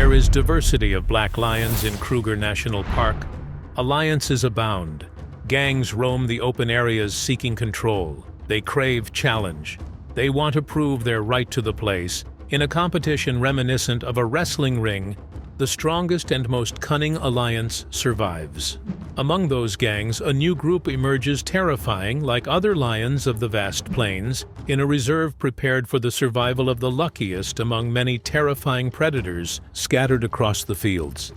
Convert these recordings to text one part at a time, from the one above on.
there is diversity of black lions in Kruger National Park, alliances abound. Gangs roam the open areas seeking control. They crave challenge. They want to prove their right to the place. In a competition reminiscent of a wrestling ring, the strongest and most cunning alliance survives. Among those gangs, a new group emerges terrifying like other lions of the vast plains, in a reserve prepared for the survival of the luckiest among many terrifying predators scattered across the fields.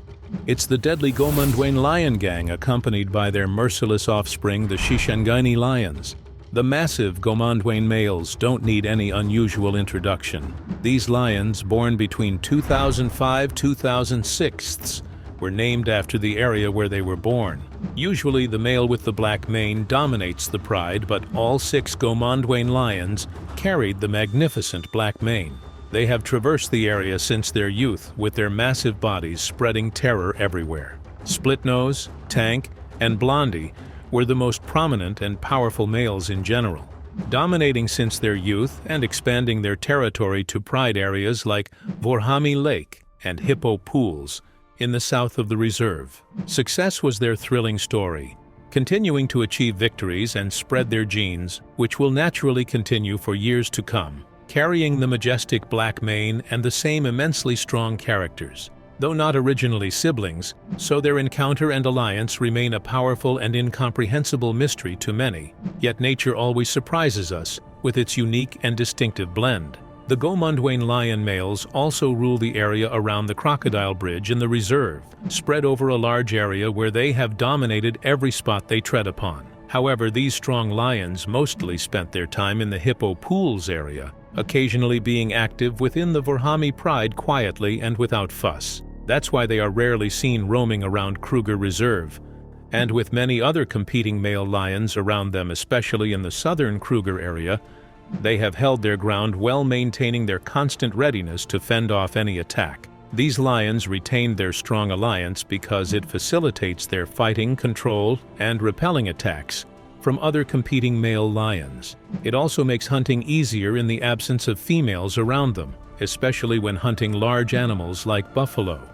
It's the deadly Gomondwane lion gang accompanied by their merciless offspring, the Shishangeni Lions. The massive Gomondwane males don't need any unusual introduction. These lions, born between 2005–2006, were named after the area where they were born. Usually the male with the black mane dominates the pride, but all 6 Gomondwane lions carried the magnificent black mane. They have traversed the area since their youth, with their massive bodies spreading terror everywhere. Splitnose, Tank, and Blondie were the most prominent and powerful males in general, dominating since their youth and expanding their territory to pride areas like Vorhami Lake and Hippo Pools in the south of the reserve. Success was their thrilling story, continuing to achieve victories and spread their genes, which will naturally continue for years to come, carrying the majestic black mane and the same immensely strong characters. Though not originally siblings, so their encounter and alliance remain a powerful and incomprehensible mystery to many, yet nature always surprises us with its unique and distinctive blend. The Gomondwane lion males also rule the area around the Crocodile Bridge in the reserve, spread over a large area where they have dominated every spot they tread upon. However, these strong lions mostly spent their time in the Hippo Pools area, occasionally being active within the Vorhami Pride quietly and without fuss. That's why they are rarely seen roaming around Kruger Reserve, and with many other competing male lions around them, especially in the southern Kruger area, they have held their ground, well maintaining their constant readiness to fend off any attack. These lions retained their strong alliance because it facilitates their fighting, control, and repelling attacks from other competing male lions. It also makes hunting easier in the absence of females around them, especially when hunting large animals like buffalo.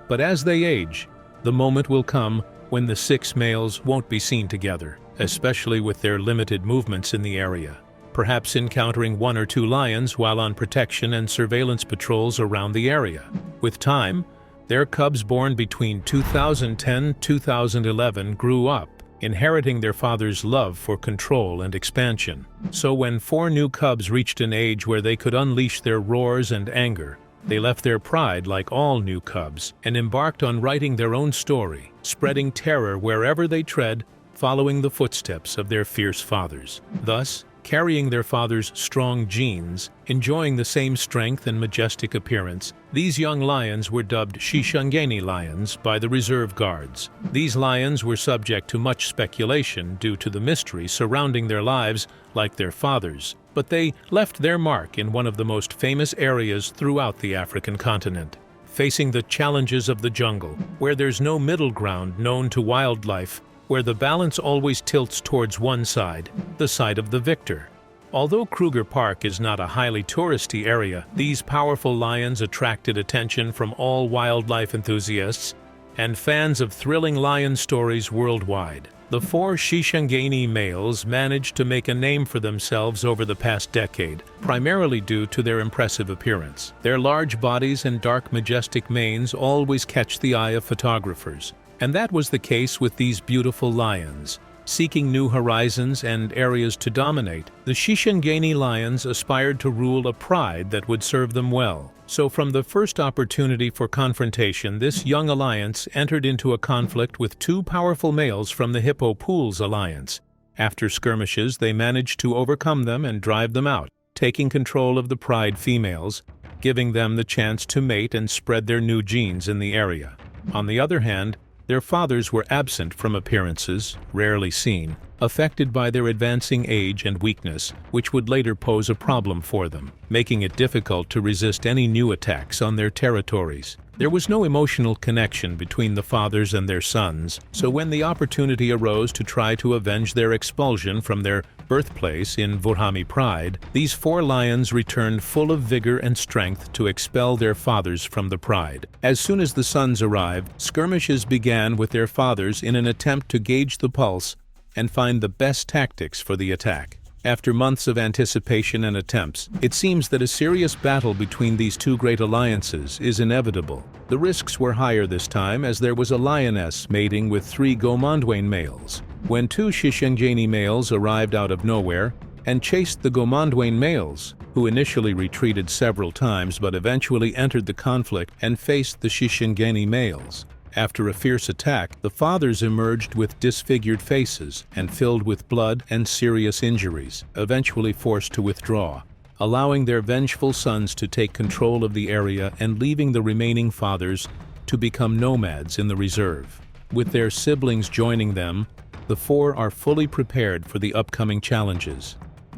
But as they age, the moment will come when the 6 males won't be seen together, especially with their limited movements in the area, perhaps encountering 1 or 2 lions while on protection and surveillance patrols around the area. With time, their cubs born between 2010–2011 grew up, inheriting their father's love for control and expansion. So when 4 new cubs reached an age where they could unleash their roars and anger, they left their pride like all new cubs and embarked on writing their own story, spreading terror wherever they tread, following the footsteps of their fierce fathers. Thus, carrying their father's strong genes, enjoying the same strength and majestic appearance, these young lions were dubbed Shishangeni lions by the reserve guards. These lions were subject to much speculation due to the mystery surrounding their lives like their fathers, but they left their mark in one of the most famous areas throughout the African continent, facing the challenges of the jungle, where there's no middle ground known to wildlife, where the balance always tilts towards one side, the side of the victor. Although Kruger Park is not a highly touristy area, these powerful lions attracted attention from all wildlife enthusiasts and fans of thrilling lion stories worldwide. The 4 Shishangeni males managed to make a name for themselves over the past decade, primarily due to their impressive appearance. Their large bodies and dark majestic manes always catch the eye of photographers. And that was the case with these beautiful lions. Seeking new horizons and areas to dominate, the Shishangeni lions aspired to rule a pride that would serve them well. So from the first opportunity for confrontation, this young alliance entered into a conflict with 2 powerful males from the Hippo Pools Alliance. After skirmishes, they managed to overcome them and drive them out, taking control of the pride females, giving them the chance to mate and spread their new genes in the area. On the other hand, their fathers were absent from appearances, rarely seen, affected by their advancing age and weakness, which would later pose a problem for them, making it difficult to resist any new attacks on their territories. There was no emotional connection between the fathers and their sons, so when the opportunity arose to try to avenge their expulsion from their birthplace in Vorhami Pride, these 4 lions returned full of vigor and strength to expel their fathers from the Pride. As soon as the sons arrived, skirmishes began with their fathers in an attempt to gauge the pulse and find the best tactics for the attack. After months of anticipation and attempts, it seems that a serious battle between these 2 great alliances is inevitable. The risks were higher this time as there was a lioness mating with 3 Gomondwane males. When 2 Shishangeni males arrived out of nowhere and chased the Gomondwane males, who initially retreated several times but eventually entered the conflict and faced the Shishangeni males. After a fierce attack, the fathers emerged with disfigured faces and filled with blood and serious injuries, eventually forced to withdraw, allowing their vengeful sons to take control of the area and leaving the remaining fathers to become nomads in the reserve. With their siblings joining them, the 4 are fully prepared for the upcoming challenges.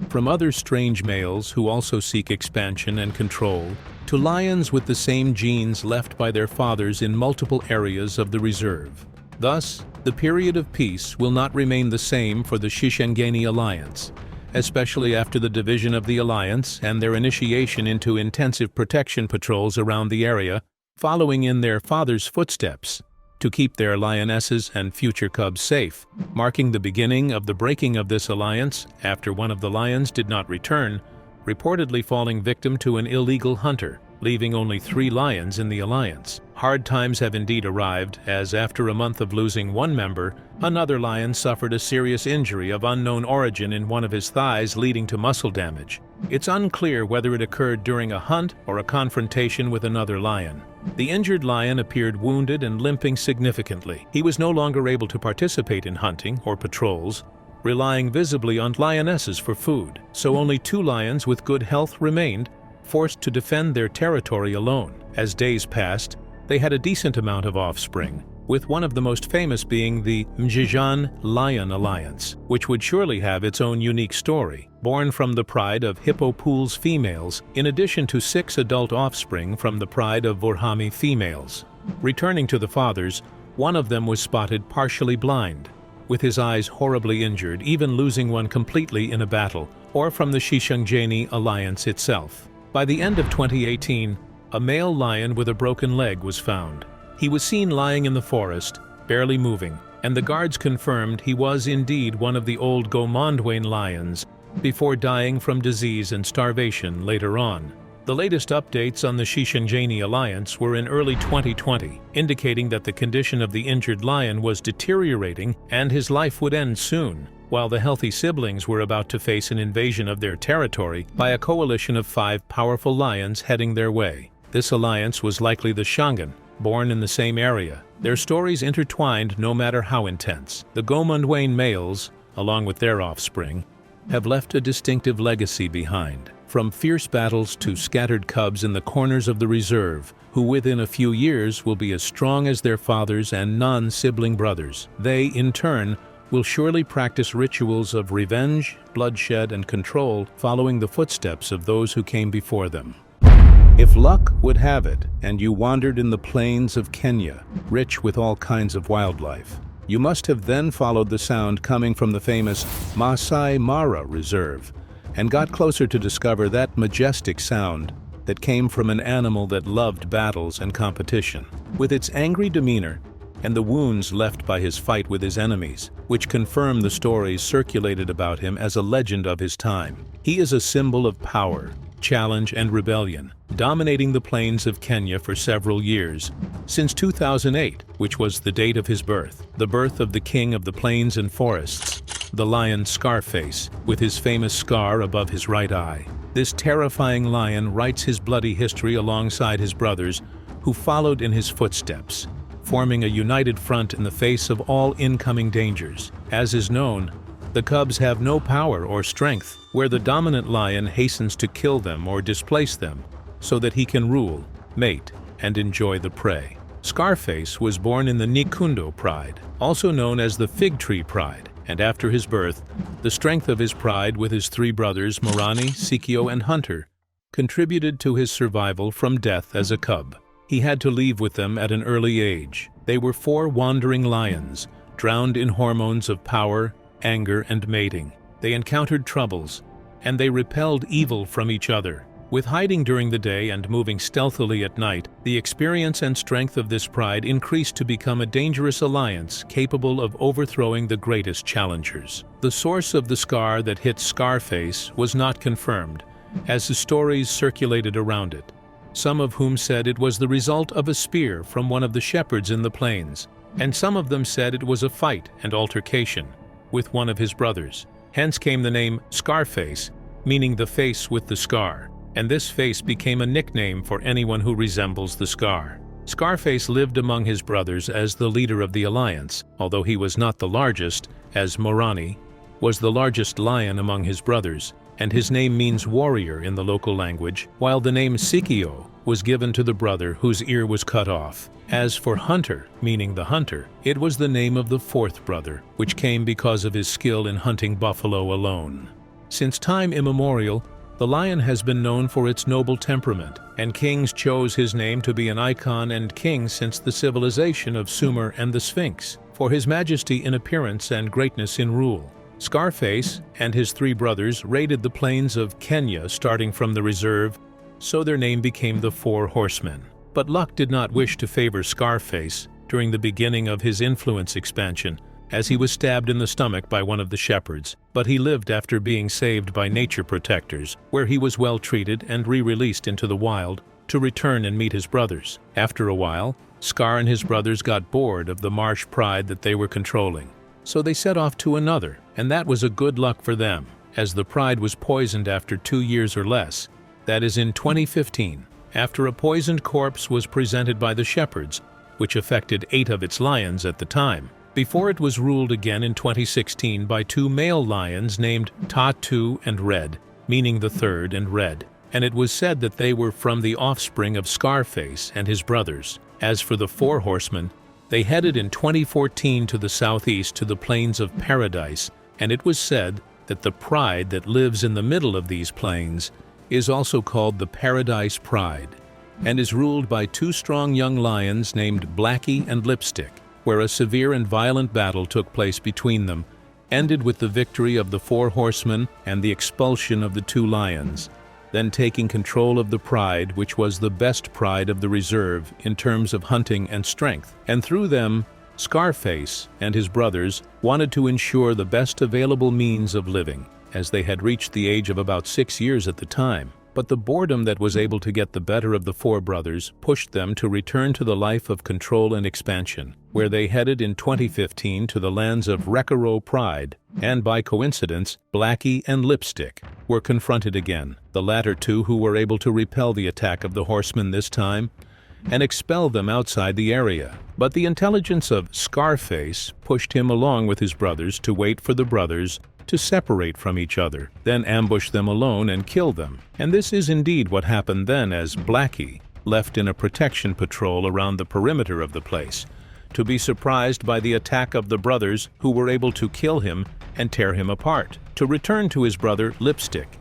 From other strange males who also seek expansion and control, to lions with the same genes left by their fathers in multiple areas of the reserve. Thus, the period of peace will not remain the same for the Shishangeni Alliance, especially after the division of the alliance and their initiation into intensive protection patrols around the area, following in their fathers' footsteps, to keep their lionesses and future cubs safe, marking the beginning of the breaking of this alliance after one of the lions did not return, reportedly falling victim to an illegal hunter, leaving only 3 lions in the alliance. Hard times have indeed arrived, as after a month of losing 1 member, another lion suffered a serious injury of unknown origin in one of his thighs, leading to muscle damage. It's unclear whether it occurred during a hunt or a confrontation with another lion. The injured lion appeared wounded and limping significantly. He was no longer able to participate in hunting or patrols, relying visibly on lionesses for food, so only 2 lions with good health remained, forced to defend their territory alone. As days passed, they had a decent amount of offspring, with one of the most famous being the Majingane Lion Alliance, which would surely have its own unique story, born from the pride of Hippo Pool's females, in addition to 6 adult offspring from the pride of Vorhami females. Returning to the fathers, one of them was spotted partially blind, with his eyes horribly injured, even losing one completely in a battle, or from the Shishangeni Alliance itself. By the end of 2018, a male lion with a broken leg was found. He was seen lying in the forest, barely moving, and the guards confirmed he was indeed one of the old Gomondwane lions, before dying from disease and starvation later on. The latest updates on the Shishangeni Alliance were in early 2020, indicating that the condition of the injured lion was deteriorating and his life would end soon, while the healthy siblings were about to face an invasion of their territory by a coalition of 5 powerful lions heading their way. This alliance was likely the Shangan, born in the same area. Their stories intertwined no matter how intense. The Gomondwane males, along with their offspring, have left a distinctive legacy behind. From fierce battles to scattered cubs in the corners of the reserve, who within a few years will be as strong as their fathers and non-sibling brothers. They, in turn, will surely practice rituals of revenge, bloodshed, and control, following the footsteps of those who came before them. If luck would have it, and you wandered in the plains of Kenya, rich with all kinds of wildlife, you must have then followed the sound coming from the famous Masai Mara Reserve, and got closer to discover that majestic sound that came from an animal that loved battles and competition. With its angry demeanor and the wounds left by his fight with his enemies, which confirm the stories circulated about him as a legend of his time. He is a symbol of power, challenge, and rebellion, dominating the plains of Kenya for several years, since 2008, which was the date of his birth, the birth of the king of the plains and forests, the lion Scarface, with his famous scar above his right eye. This terrifying lion writes his bloody history alongside his brothers, who followed in his footsteps, forming a united front in the face of all incoming dangers. As is known, the cubs have no power or strength, where the dominant lion hastens to kill them or displace them, so that he can rule, mate, and enjoy the prey. Scarface was born in the Nikundo Pride, also known as the Fig Tree Pride, and after his birth, the strength of his pride with his three brothers, Morani, Sikio, and Hunter, contributed to his survival from death as a cub. He had to leave with them at an early age. They were 4 wandering lions, drowned in hormones of power, anger, and mating. They encountered troubles, and they repelled evil from each other. With hiding during the day and moving stealthily at night, the experience and strength of this pride increased to become a dangerous alliance capable of overthrowing the greatest challengers. The source of the scar that hit Scarface was not confirmed, as the stories circulated around it, some of whom said it was the result of a spear from one of the shepherds in the plains, and some of them said it was a fight and altercation with one of his brothers. Hence came the name Scarface, meaning the face with the scar, and this face became a nickname for anyone who resembles the scar. Scarface lived among his brothers as the leader of the alliance, although he was not the largest, as Morani was the largest lion among his brothers, and his name means warrior in the local language, while the name Sikio was given to the brother whose ear was cut off. As for Hunter, meaning the hunter, it was the name of the 4th brother, which came because of his skill in hunting buffalo alone. Since time immemorial, the lion has been known for its noble temperament, and kings chose his name to be an icon and king since the civilization of Sumer and the Sphinx, for his majesty in appearance and greatness in rule. Scarface and his 3 brothers raided the plains of Kenya starting from the reserve, so their name became the 4 Horsemen. But luck did not wish to favor Scarface during the beginning of his influence expansion, as he was stabbed in the stomach by one of the shepherds, but he lived after being saved by nature protectors, where he was well treated and re-released into the wild to return and meet his brothers. After a while, Scar and his brothers got bored of the marsh pride that they were controlling, so they set off to another, and that was a good luck for them, as the pride was poisoned after 2 years or less, that is in 2015, after a poisoned corpse was presented by the shepherds, which affected 8 of its lions at the time, before it was ruled again in 2016 by 2 male lions named Tatu and Red, meaning the 3rd and Red, and it was said that they were from the offspring of Scarface and his brothers. As for the 4 horsemen, they headed in 2014 to the southeast to the plains of Paradise, and it was said that the pride that lives in the middle of these plains is also called the Paradise Pride, and is ruled by 2 strong young lions named Blackie and Lipstick, where a severe and violent battle took place between them, ended with the victory of the 4 horsemen and the expulsion of the 2 lions, then taking control of the pride, which was the best pride of the reserve in terms of hunting and strength. And through them, Scarface and his brothers wanted to ensure the best available means of living, as they had reached the age of about 6 years at the time. But the boredom that was able to get the better of the 4 brothers pushed them to return to the life of control and expansion, where they headed in 2015 to the lands of Rekaro Pride, and by coincidence, Blackie and Lipstick were confronted again, the latter 2 who were able to repel the attack of the horsemen this time and expel them outside the area. But the intelligence of Scarface pushed him along with his brothers to wait for the brothers to separate from each other, then ambush them alone and kill them. And this is indeed what happened then, as Blackie left in a protection patrol around the perimeter of the place, to be surprised by the attack of the brothers, who were able to kill him and tear him apart, to return to his brother Lipstick,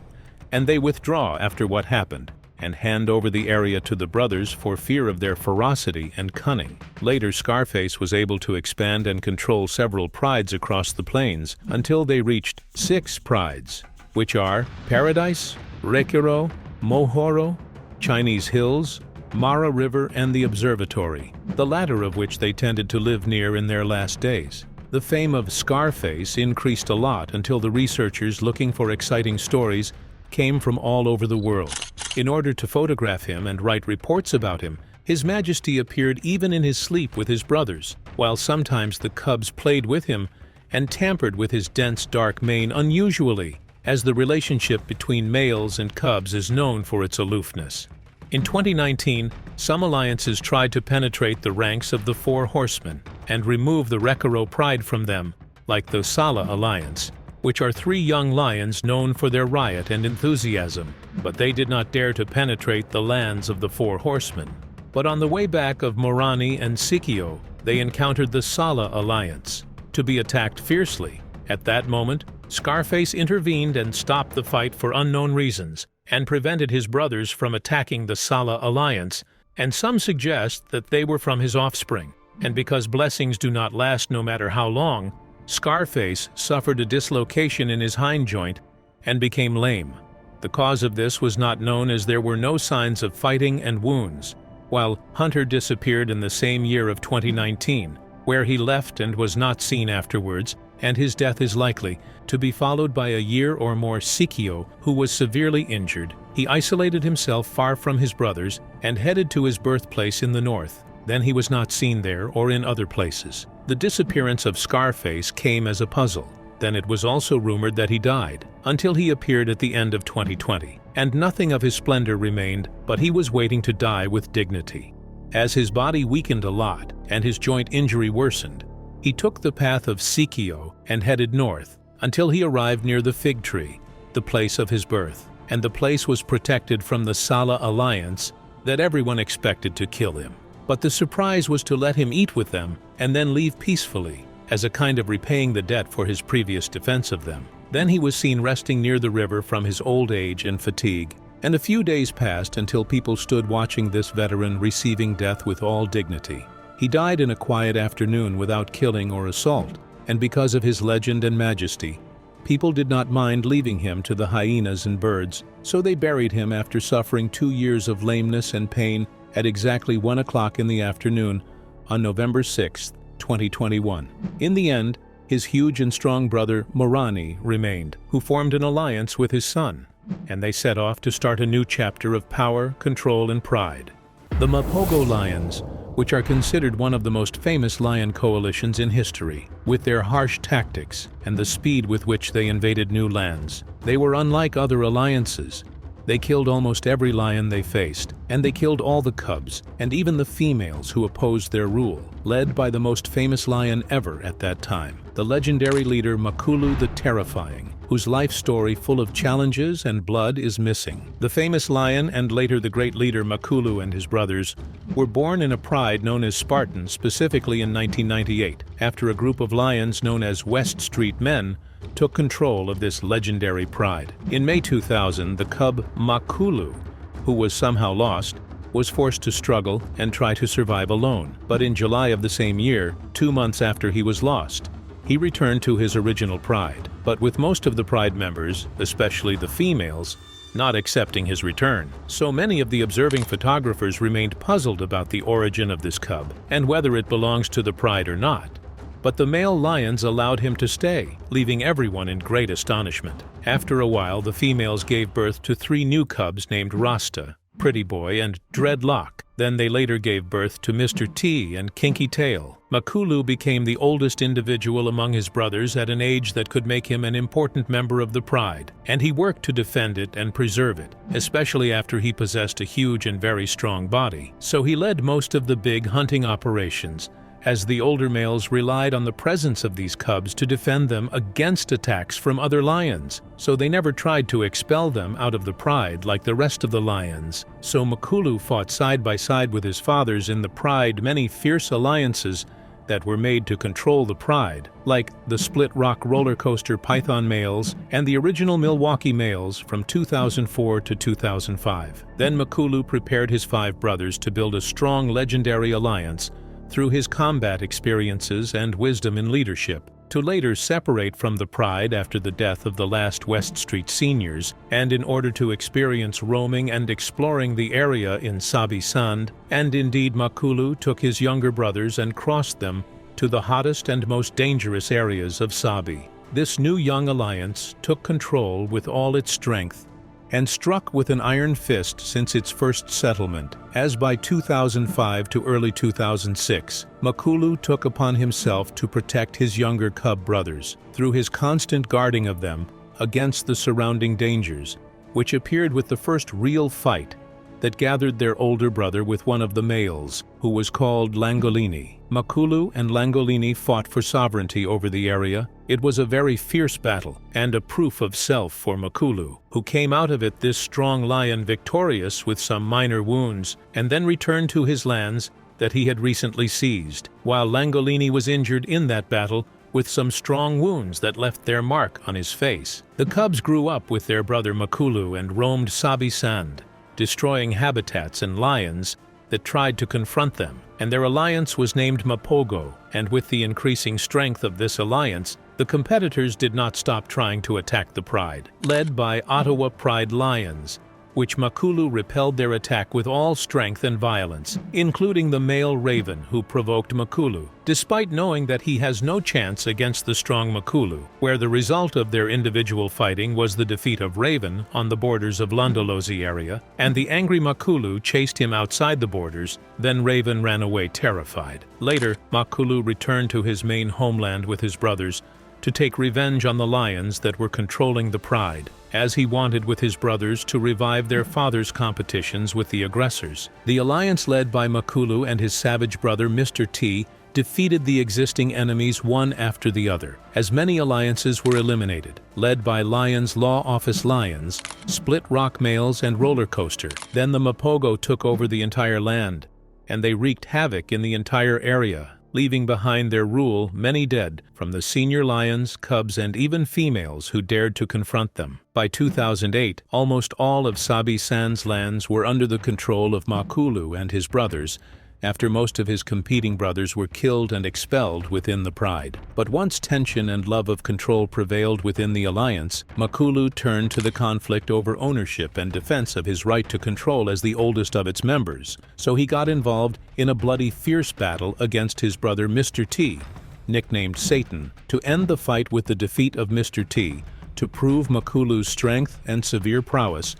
and they withdraw after what happened, and hand over the area to the brothers for fear of their ferocity and cunning. Later, Scarface was able to expand and control several prides across the plains until they reached 6 prides, which are Paradise, Rekiro, Mohoro, Chinese Hills, Mara River, and the Observatory, the latter of which they tended to live near in their last days. The fame of Scarface increased a lot until the researchers looking for exciting stories came from all over the world. In order to photograph him and write reports about him, His Majesty appeared even in his sleep with his brothers, while sometimes the cubs played with him and tampered with his dense dark mane unusually, as the relationship between males and cubs is known for its aloofness. In 2019, some alliances tried to penetrate the ranks of the 4 horsemen and remove the Rekaro pride from them, like the Sala Alliance, which are 3 young lions known for their riot and enthusiasm, but they did not dare to penetrate the lands of the 4 horsemen. But on the way back of Morani and Sikio, they encountered the Sala Alliance, to be attacked fiercely, At that moment, Scarface intervened and stopped the fight for unknown reasons, and prevented his brothers from attacking the Salotti Alliance, and some suggest that they were from his offspring. And because blessings do not last no matter how long, Scarface suffered a dislocation in his hind joint and became lame. The cause of this was not known, as there were no signs of fighting and wounds, while Hunter disappeared in the same year of 2019, where he left and was not seen afterwards, and his death is likely to be followed by a year or more. Sikio, who was severely injured, he isolated himself far from his brothers and headed to his birthplace in the north. Then he was not seen there or in other places. The disappearance of Scarface came as a puzzle. Then it was also rumored that he died, until he appeared at the end of 2020, and nothing of his splendor remained, but he was waiting to die with dignity. As his body weakened a lot and his joint injury worsened, he took the path of Sikio and headed north until he arrived near the fig tree, the place of his birth, and the place was protected from the Salotti Alliance that everyone expected to kill him. But the surprise was to let him eat with them and then leave peacefully, as a kind of repaying the debt for his previous defense of them. Then he was seen resting near the river from his old age and fatigue, and a few days passed until people stood watching this veteran receiving death with all dignity. He died in a quiet afternoon without killing or assault, and because of his legend and majesty, people did not mind leaving him to the hyenas and birds, so they buried him after suffering 2 years of lameness and pain at exactly 1 o'clock in the afternoon on November 6, 2021. In the end, his huge and strong brother Morani remained, who formed an alliance with his son, and they set off to start a new chapter of power, control, and pride. The Mapogo Lions, which are considered one of the most famous lion coalitions in history, with their harsh tactics and the speed with which they invaded new lands. They were unlike other alliances. They killed almost every lion they faced, and they killed all the cubs and even the females who opposed their rule, led by the most famous lion ever at that time, the legendary leader Makulu the Terrifying, whose life story full of challenges and blood is missing. The famous lion and later the great leader Makulu and his brothers were born in a pride known as Spartan, specifically in 1998, after a group of lions known as West Street Men took control of this legendary pride. In May 2000, the cub Makulu, who was somehow lost, was forced to struggle and try to survive alone. But in July of the same year, 2 months after he was lost, he returned to his original pride, but with most of the pride members, especially the females, not accepting his return. So many of the observing photographers remained puzzled about the origin of this cub and whether it belongs to the pride or not. But the male lions allowed him to stay, leaving everyone in great astonishment. After a while, the females gave birth to 3 new cubs named Rasta, Pretty Boy, and Dreadlock. Then they later gave birth to Mr. T and Kinky Tail. Makulu became the oldest individual among his brothers at an age that could make him an important member of the pride, and he worked to defend it and preserve it, especially after he possessed a huge and very strong body. So he led most of the big hunting operations, as the older males relied on the presence of these cubs to defend them against attacks from other lions, so they never tried to expel them out of the pride like the rest of the lions. So Makulu fought side by side with his fathers in the pride many fierce alliances that were made to control the pride, like the Split Rock roller coaster Python Males and the original Milwaukee Males from 2004 to 2005. Then Makulu prepared his 5 brothers to build a strong legendary alliance through his combat experiences and wisdom in leadership, to later separate from the pride after the death of the last West Street seniors, and in order to experience roaming and exploring the area in Sabi Sand, and indeed Makulu took his younger brothers and crossed them to the hottest and most dangerous areas of Sabi. This new young alliance took control with all its strength and struck with an iron fist since its first settlement, as by 2005 to early 2006, Makulu took upon himself to protect his younger cub brothers through his constant guarding of them against the surrounding dangers, which appeared with the first real fight that gathered their older brother with one of the males, who was called Langolini. Makulu and Langolini fought for sovereignty over the area. It was a very fierce battle, and a proof of self for Makulu, who came out of it this strong lion victorious with some minor wounds, and then returned to his lands that he had recently seized. While Langolini was injured in that battle, with some strong wounds that left their mark on his face. The cubs grew up with their brother Makulu and roamed Sabi Sand, destroying habitats and lions that tried to confront them, and their alliance was named Mapogo, and with the increasing strength of this alliance, the competitors did not stop trying to attack the Pride, led by Ottawa Pride Lions, which Makulu repelled their attack with all strength and violence, including the male Raven who provoked Makulu, despite knowing that he has no chance against the strong Makulu, where the result of their individual fighting was the defeat of Raven on the borders of Londolozi area, and the angry Makulu chased him outside the borders, then Raven ran away terrified. Later, Makulu returned to his main homeland with his brothers to take revenge on the lions that were controlling the Pride, as he wanted with his brothers to revive their father's competitions with the aggressors. The alliance led by Makulu and his savage brother Mr. T defeated the existing enemies one after the other, as many alliances were eliminated, led by Lions Law Office Lions, Split Rock Males, and Roller Coaster. Then the Mapogo took over the entire land, and they wreaked havoc in the entire area, leaving behind their rule many dead from the senior lions, cubs, and even females who dared to confront them. By 2008, almost all of Sabi Sand's lands were under the control of Makulu and his brothers, after most of his competing brothers were killed and expelled within the Pride. But once tension and love of control prevailed within the alliance, Makulu turned to the conflict over ownership and defense of his right to control as the oldest of its members, so he got involved in a bloody fierce battle against his brother Mr. T, nicknamed Satan, to end the fight with the defeat of Mr. T, to prove Makulu's strength and severe prowess,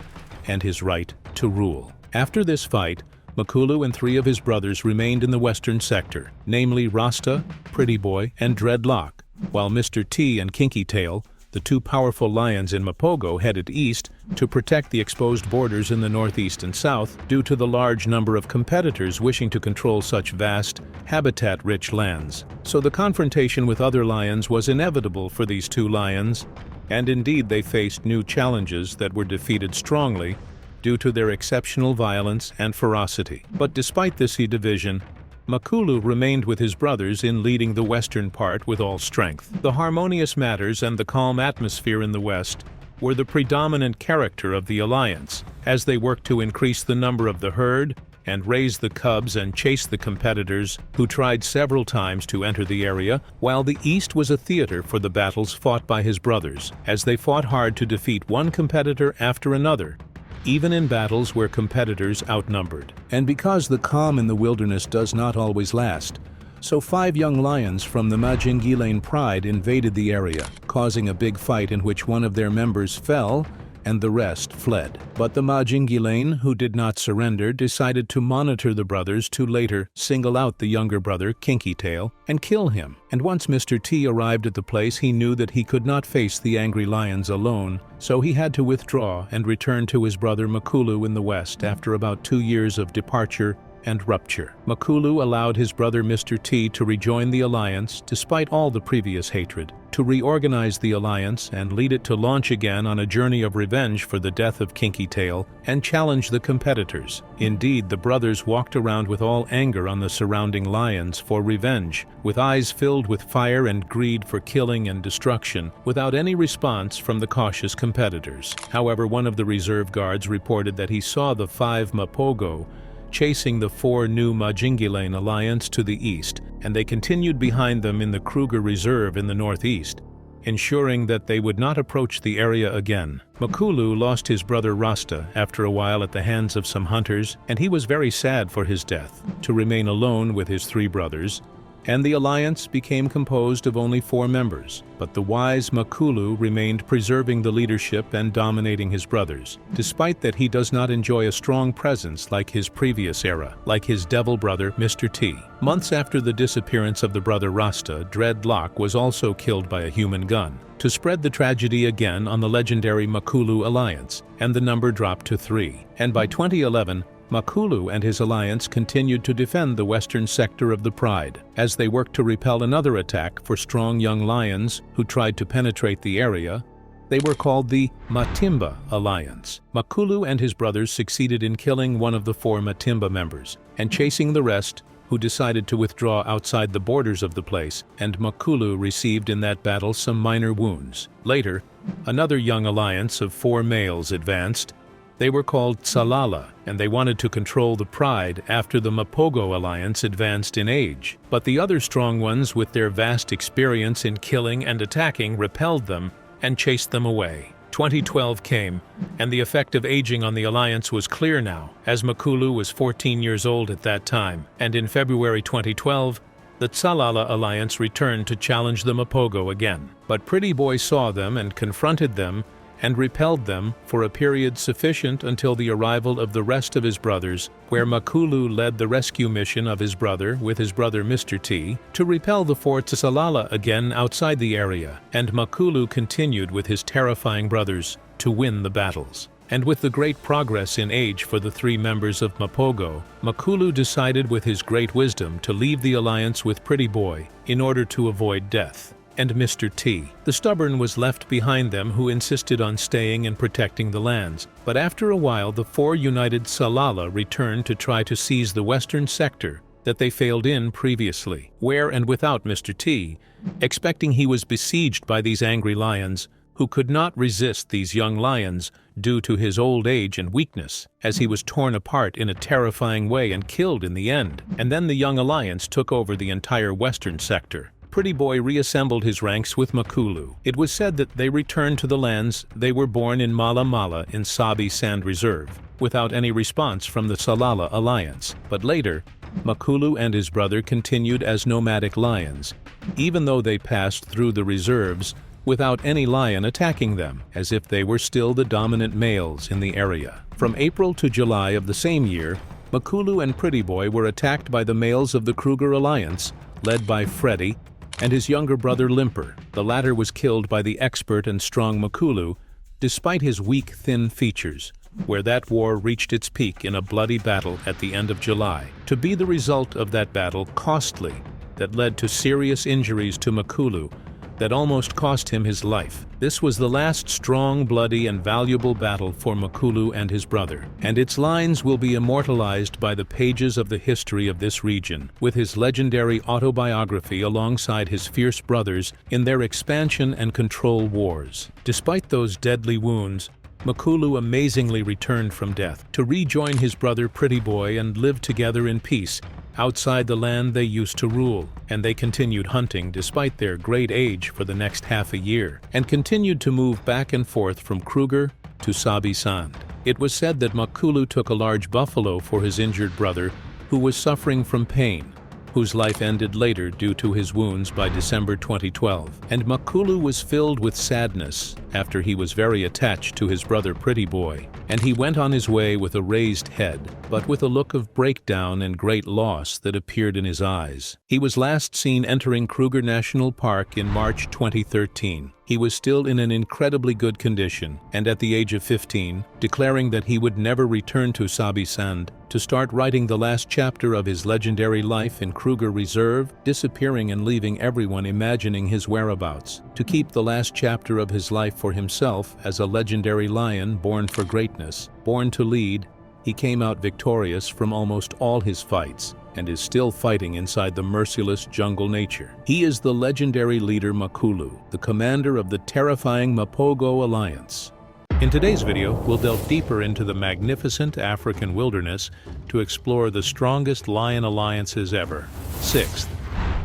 and his right to rule. After this fight, Makulu and 3 of his brothers remained in the western sector, namely Rasta, Pretty Boy, and Dreadlock, while Mr. T and Kinky Tail, the 2 powerful lions in Mapogo, headed east to protect the exposed borders in the northeast and south due to the large number of competitors wishing to control such vast, habitat-rich lands. So the confrontation with other lions was inevitable for these 2 lions, and indeed they faced new challenges that were defeated strongly due to their exceptional violence and ferocity. But despite this division, Makulu remained with his brothers in leading the western part with all strength. The harmonious matters and the calm atmosphere in the west were the predominant character of the alliance, as they worked to increase the number of the herd and raise the cubs and chase the competitors who tried several times to enter the area, while the east was a theater for the battles fought by his brothers, as they fought hard to defeat one competitor after another, even in battles where competitors outnumbered. And because the calm in the wilderness does not always last, so 5 young lions from the Majingane Pride invaded the area, causing a big fight in which one of their members fell and the rest fled. But the Majingane, who did not surrender, decided to monitor the brothers to later single out the younger brother, Kinky Tail, and kill him. And once Mr. T arrived at the place, he knew that he could not face the angry lions alone, so he had to withdraw and return to his brother Makulu in the west after about 2 years of departure and rupture. Makulu allowed his brother Mr. T to rejoin the alliance despite all the previous hatred, to reorganize the alliance and lead it to launch again on a journey of revenge for the death of Kinky Tail and challenge the competitors. Indeed, the brothers walked around with all anger on the surrounding lions for revenge, with eyes filled with fire and greed for killing and destruction, without any response from the cautious competitors. However, one of the reserve guards reported that he saw the 5 Mapogo chasing the 4 new Majingane Alliance to the east, and they continued behind them in the Kruger Reserve in the northeast, ensuring that they would not approach the area again. Makulu lost his brother Rasta after a while at the hands of some hunters, and he was very sad for his death, to remain alone with his 3 brothers, and the alliance became composed of only 4 members. But the wise Makulu remained, preserving the leadership and dominating his brothers, despite that he does not enjoy a strong presence like his previous era, like his devil brother Mr. T. Months after the disappearance of the brother Rasta, Dreadlock was also killed by a human gun, to spread the tragedy again on the legendary Makulu Alliance, and the number dropped to 3. And by 2011, Makulu and his alliance continued to defend the western sector of the Pride, as they worked to repel another attack for strong young lions who tried to penetrate the area. They were called the Matimba Alliance. Makulu and his brothers succeeded in killing one of the 4 Matimba members, and chasing the rest who decided to withdraw outside the borders of the place, and Makulu received in that battle some minor wounds. Later, another young alliance of 4 males advanced. They were called Tsalala, and they wanted to control the pride after the Mapogo Alliance advanced in age. But the other strong ones, with their vast experience in killing and attacking, repelled them and chased them away. 2012 came, and the effect of aging on the alliance was clear now, as Makulu was 14 years old at that time, and in February 2012, the Tsalala Alliance returned to challenge the Mapogo again. But Pretty Boy saw them and confronted them and repelled them for a period sufficient until the arrival of the rest of his brothers, where Makulu led the rescue mission of his brother with his brother Mr. T to repel the 4 Tsalala again outside the area, and Makulu continued with his terrifying brothers to win the battles. And with the great progress in age for the 3 members of Mapogo, Makulu decided with his great wisdom to leave the alliance with Pretty Boy in order to avoid death. And Mr. T. The stubborn was left behind them, who insisted on staying and protecting the lands. But after a while, the 4 united Tsalala returned to try to seize the western sector that they failed in previously, where and without Mr. T, expecting he was besieged by these angry lions, who could not resist these young lions due to his old age and weakness, as he was torn apart in a terrifying way and killed in the end. And then the young alliance took over the entire western sector. Pretty Boy reassembled his ranks with Makulu. It was said that they returned to the lands they were born in Mala Mala in Sabi Sand Reserve, without any response from the Tsalala Alliance. But later, Makulu and his brother continued as nomadic lions, even though they passed through the reserves without any lion attacking them, as if they were still the dominant males in the area. From April to July of the same year, Makulu and Pretty Boy were attacked by the males of the Kruger Alliance, led by Freddy and his younger brother Limper. The latter was killed by the expert and strong Makulu, despite his weak, thin features, where that war reached its peak in a bloody battle at the end of July. To be the result of that battle costly, that led to serious injuries to Makulu, that almost cost him his life. This was the last strong, bloody, and valuable battle for Makulu and his brother, and its lines will be immortalized by the pages of the history of this region, with his legendary autobiography alongside his fierce brothers in their expansion and control wars. Despite those deadly wounds, Makulu amazingly returned from death to rejoin his brother Pretty Boy and live together in peace outside the land they used to rule, and they continued hunting despite their great age for the next half a year, and continued to move back and forth from Kruger to Sabi Sand. It was said that Makulu took a large buffalo for his injured brother, who was suffering from pain, whose life ended later due to his wounds by December 2012. And Makulu was filled with sadness after he was very attached to his brother Pretty Boy, and he went on his way with a raised head, but with a look of breakdown and great loss that appeared in his eyes. He was last seen entering Kruger National Park in March 2013. He was still in an incredibly good condition, and at the age of 15, declaring that he would never return to Sabi Sand to start writing the last chapter of his legendary life in Kruger Reserve, disappearing and leaving everyone imagining his whereabouts, to keep the last chapter of his life for himself as a legendary lion born for greatness, born to lead. He came out victorious from almost all his fights, and is still fighting inside the merciless jungle nature. He is the legendary leader Makulu, the commander of the terrifying Mapogo Alliance. In today's video, we'll delve deeper into the magnificent African wilderness to explore the strongest lion alliances ever. Sixth,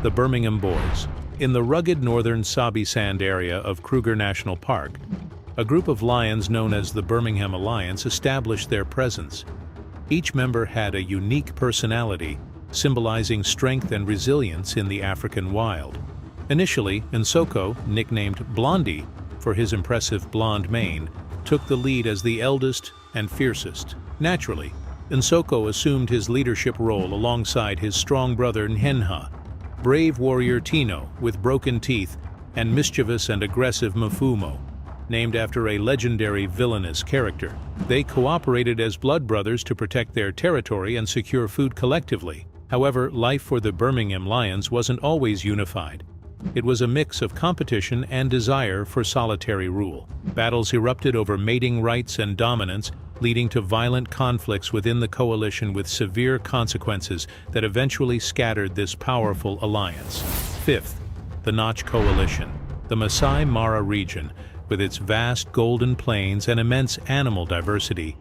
the Birmingham Boys. In the rugged northern Sabi Sand area of Kruger National Park, a group of lions known as the Birmingham Alliance established their presence. Each member had a unique personality, symbolizing strength and resilience in the African wild. Initially, Nsoko, nicknamed Blondie for his impressive blonde mane, took the lead as the eldest and fiercest. Naturally, Nsoko assumed his leadership role alongside his strong brother Nhenha, brave warrior Tino with broken teeth, and mischievous and aggressive Mfumo, named after a legendary villainous character. They cooperated as blood brothers to protect their territory and secure food collectively. However, life for the Birmingham Lions wasn't always unified. It was a mix of competition and desire for solitary rule. Battles erupted over mating rights and dominance, leading to violent conflicts within the coalition with severe consequences that eventually scattered this powerful alliance. Fifth, the Notch Coalition. The Masai Mara region, with its vast golden plains and immense animal diversity,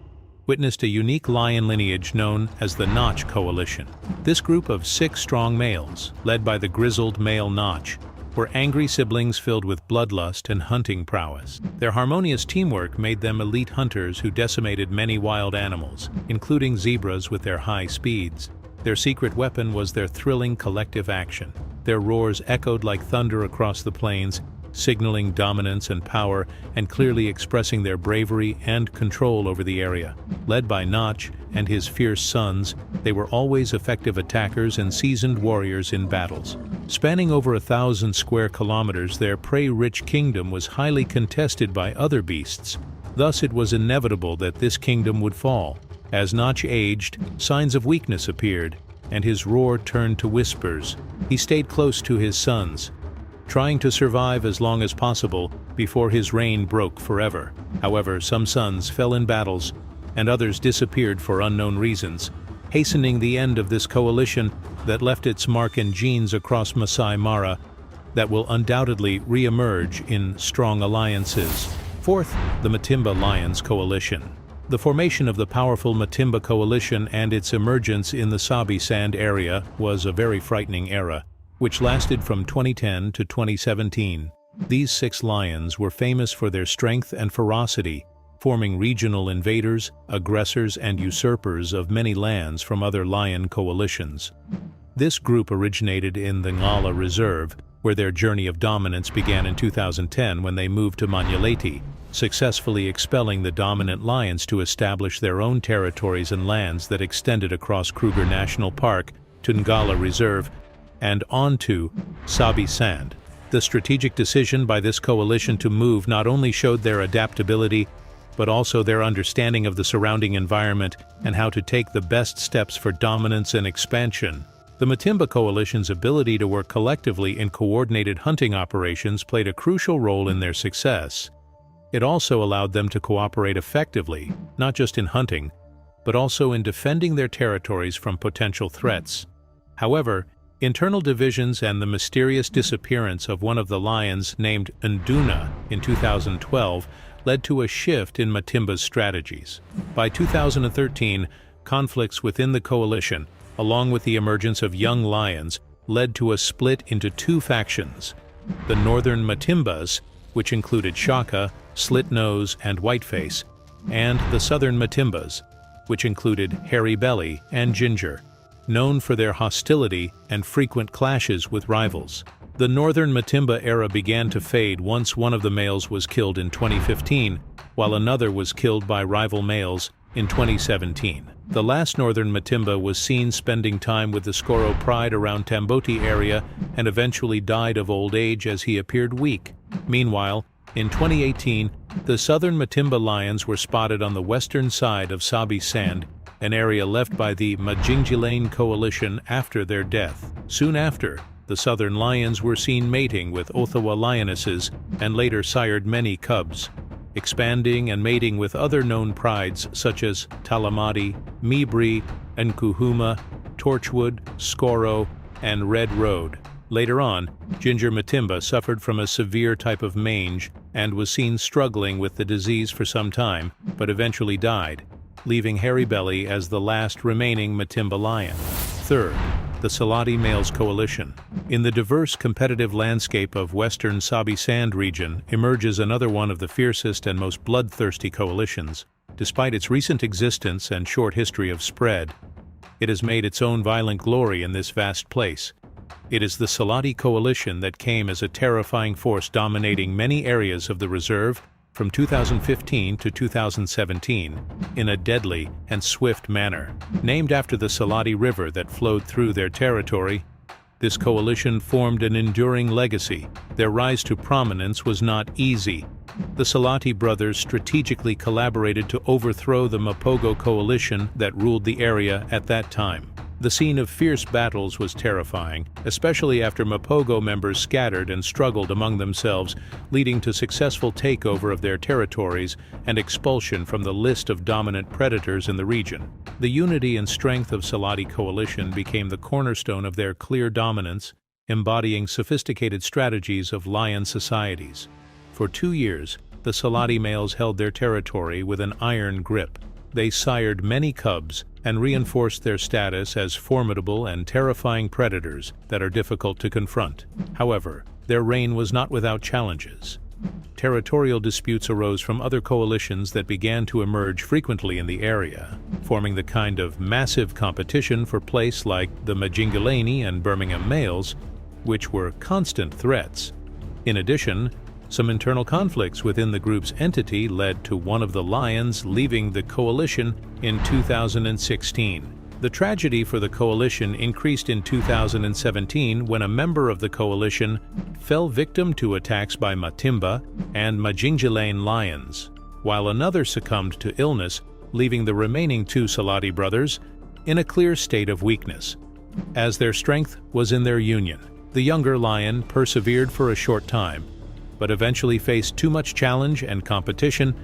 witnessed a unique lion lineage known as the Notch Coalition. This group of 6 strong males, led by the grizzled male Notch, were angry siblings filled with bloodlust and hunting prowess. Their harmonious teamwork made them elite hunters who decimated many wild animals, including zebras with their high speeds. Their secret weapon was their thrilling collective action. Their roars echoed like thunder across the plains, signaling dominance and power and clearly expressing their bravery and control over the area. Led by Notch and his fierce sons, they were always effective attackers and seasoned warriors in battles. Spanning over 1,000 square kilometers, their prey-rich kingdom was highly contested by other beasts. Thus it was inevitable that this kingdom would fall. As Notch aged, signs of weakness appeared, and his roar turned to whispers. He stayed close to his sons, trying to survive as long as possible before his reign broke forever. However, some sons fell in battles, and others disappeared for unknown reasons, hastening the end of this coalition that left its mark and genes across Masai Mara that will undoubtedly re-emerge in strong alliances. Fourth, the Matimba Lions Coalition. The formation of the powerful Matimba Coalition and its emergence in the Sabi Sand area was a very frightening era, which lasted from 2010 to 2017. These 6 lions were famous for their strength and ferocity, forming regional invaders, aggressors, and usurpers of many lands from other lion coalitions. This group originated in the Ngala Reserve, where their journey of dominance began in 2010 when they moved to Manyaleti, successfully expelling the dominant lions to establish their own territories and lands that extended across Kruger National Park to Ngala Reserve and onto Sabi Sand. The strategic decision by this coalition to move not only showed their adaptability, but also their understanding of the surrounding environment and how to take the best steps for dominance and expansion. The Matimba Coalition's ability to work collectively in coordinated hunting operations played a crucial role in their success. It also allowed them to cooperate effectively, not just in hunting, but also in defending their territories from potential threats. However, internal divisions and the mysterious disappearance of one of the lions named Nduna in 2012 led to a shift in Matimba's strategies. By 2013, conflicts within the coalition, along with the emergence of young lions, led to a split into 2 factions: the northern Matimbas, which included Shaka, Slitnose, and Whiteface, and the southern Matimbas, which included Hairy Belly and Ginger, known for their hostility and frequent clashes with rivals. The northern Matimba era began to fade once one of the males was killed in 2015, while another was killed by rival males in 2017. The last northern Matimba was seen spending time with the Skoro Pride around Tamboti area and eventually died of old age as he appeared weak. Meanwhile, in 2018, the southern Matimba lions were spotted on the western side of Sabi Sand, an area left by the Majingane Coalition after their death. Soon after, the southern lions were seen mating with Othawa lionesses and later sired many cubs, expanding and mating with other known prides such as Talamati, Mibri, Nkuhuma, Torchwood, Skoro, and Red Road. Later on, Ginger Matimba suffered from a severe type of mange and was seen struggling with the disease for some time, but eventually died, leaving Hairy Belly as the last remaining Matimba lion. Third, the Salotti Males Coalition. In the diverse competitive landscape of western Sabi Sand region emerges another one of the fiercest and most bloodthirsty coalitions. Despite its recent existence and short history of spread, it has made its own violent glory in this vast place. It is the Salotti Coalition that came as a terrifying force dominating many areas of the reserve from 2015 to 2017 in a deadly and swift manner. Named after the Salotti River that flowed through their territory, this coalition formed an enduring legacy. Their rise to prominence was not easy. The Salotti brothers strategically collaborated to overthrow the Mapogo Coalition that ruled the area at that time. The scene of fierce battles was terrifying, especially after Mapogo members scattered and struggled among themselves, leading to successful takeover of their territories and expulsion from the list of dominant predators in the region. The unity and strength of Salotti Coalition became the cornerstone of their clear dominance, embodying sophisticated strategies of lion societies. For 2 years, the Salotti males held their territory with an iron grip. They sired many cubs and reinforced their status as formidable and terrifying predators that are difficult to confront. However, their reign was not without challenges. Territorial disputes arose from other coalitions that began to emerge frequently in the area, forming the kind of massive competition for place like the Majingane and Birmingham Males, which were constant threats. In addition, some internal conflicts within the group's entity led to one of the lions leaving the coalition in 2016. The tragedy for the coalition increased in 2017 when a member of the coalition fell victim to attacks by Matimba and Majingane Lions, while another succumbed to illness, leaving the remaining 2 Salotti brothers in a clear state of weakness, as their strength was in their union. The younger lion persevered for a short time, but eventually faced too much challenge and competition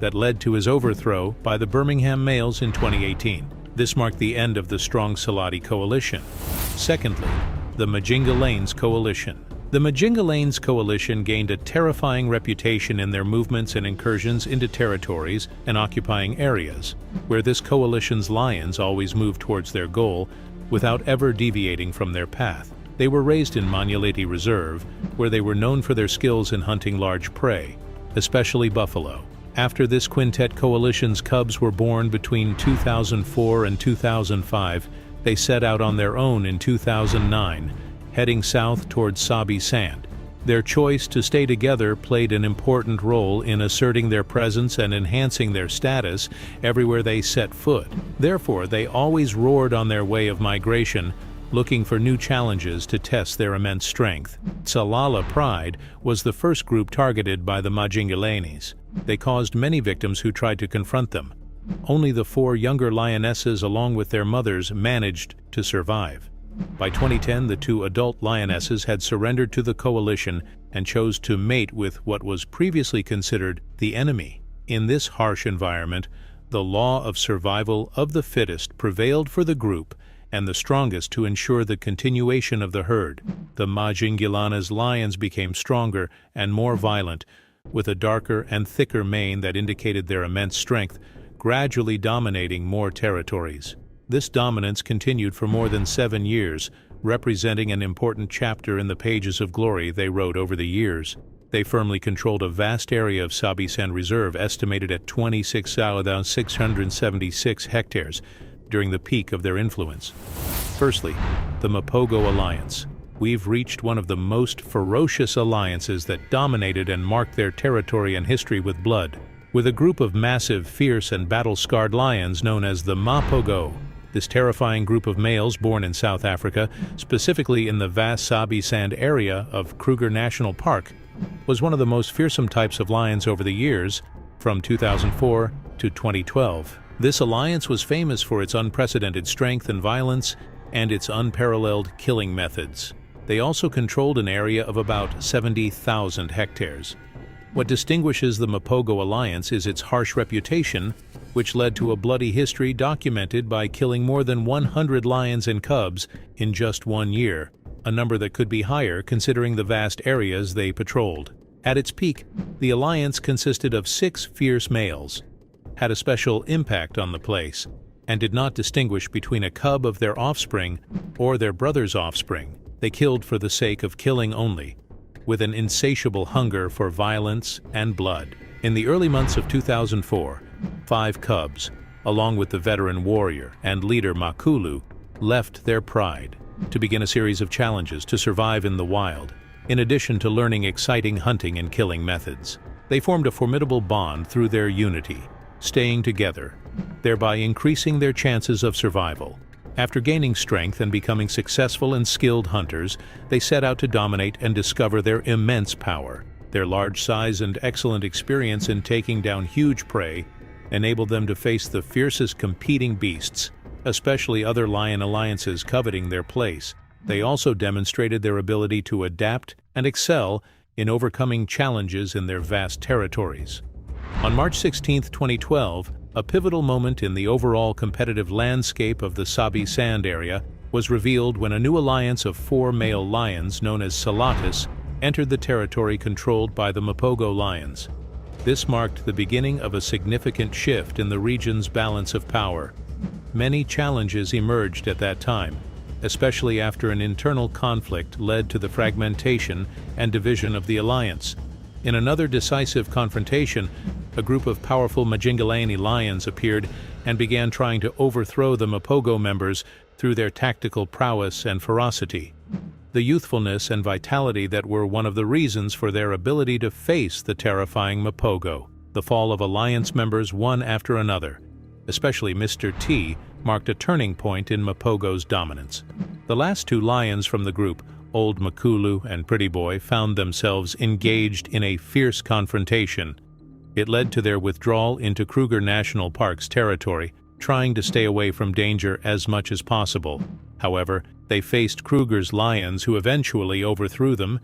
that led to his overthrow by the Birmingham Males in 2018. This marked the end of the strong Salotti Coalition. Secondly, the Majingane Coalition. The Majingane Coalition gained a terrifying reputation in their movements and incursions into territories and occupying areas, where this coalition's lions always moved towards their goal without ever deviating from their path. They were raised in Manuality Reserve, where they were known for their skills in hunting large prey, especially buffalo. After this quintet coalition's cubs were born between 2004 and 2005, they set out on their own in 2009, heading south towards Sabi Sand. Their choice to stay together played an important role in asserting their presence and enhancing their status everywhere they set foot. Therefore, they always roared on their way of migration, looking for new challenges to test their immense strength. Salala Pride was the first group targeted by the Majinganes. They caused many victims who tried to confront them. Only the 4 younger lionesses along with their mothers managed to survive. By 2010, the 2 adult lionesses had surrendered to the coalition and chose to mate with what was previously considered the enemy. In this harsh environment, the law of survival of the fittest prevailed for the group and the strongest to ensure the continuation of the herd. The Majingane's lions became stronger and more violent, with a darker and thicker mane that indicated their immense strength, gradually dominating more territories. This dominance continued for more than 7 years, representing an important chapter in the pages of glory they wrote over the years. They firmly controlled a vast area of Sabi Sand Reserve, estimated at 26,676 hectares, during the peak of their influence. Firstly, the Mapogo Alliance. We've reached one of the most ferocious alliances that dominated and marked their territory and history with blood. With a group of massive, fierce, and battle-scarred lions known as the Mapogo, this terrifying group of males born in South Africa, specifically in the vast Sabi Sand area of Kruger National Park, was one of the most fearsome types of lions over the years, from 2004 to 2012. This alliance was famous for its unprecedented strength and violence and its unparalleled killing methods. They also controlled an area of about 70,000 hectares. What distinguishes the Mapogo Alliance is its harsh reputation, which led to a bloody history documented by killing more than 100 lions and cubs in just 1 year, a number that could be higher considering the vast areas they patrolled. At its peak, the alliance consisted of 6 fierce males, had a special impact on the place, and did not distinguish between a cub of their offspring or their brother's offspring. They killed for the sake of killing only, with an insatiable hunger for violence and blood. In the early months of 2004, 5 cubs, along with the veteran warrior and leader Makulu, left their pride to begin a series of challenges to survive in the wild. In addition to learning exciting hunting and killing methods, they formed a formidable bond through their unity, staying together, thereby increasing their chances of survival. After gaining strength and becoming successful and skilled hunters, they set out to dominate and discover their immense power. Their large size and excellent experience in taking down huge prey enabled them to face the fiercest competing beasts, especially other lion alliances coveting their place. They also demonstrated their ability to adapt and excel in overcoming challenges in their vast territories. On March 16, 2012, a pivotal moment in the overall competitive landscape of the Sabi Sand area was revealed when a new alliance of 4 male lions known as Salottis entered the territory controlled by the Mapogo Lions. This marked the beginning of a significant shift in the region's balance of power. Many challenges emerged at that time, especially after an internal conflict led to the fragmentation and division of the alliance. In another decisive confrontation, a group of powerful Majingane lions appeared and began trying to overthrow the Mapogo members through their tactical prowess and ferocity. The youthfulness and vitality that were one of the reasons for their ability to face the terrifying Mapogo. The fall of alliance members one after another, especially Mr. T, marked a turning point in Mapogo's dominance. The last 2 lions from the group, Old Makulu and Pretty Boy, found themselves engaged in a fierce confrontation. It led to their withdrawal into Kruger National Park's territory, trying to stay away from danger as much as possible. However, they faced Kruger's lions, who eventually overthrew them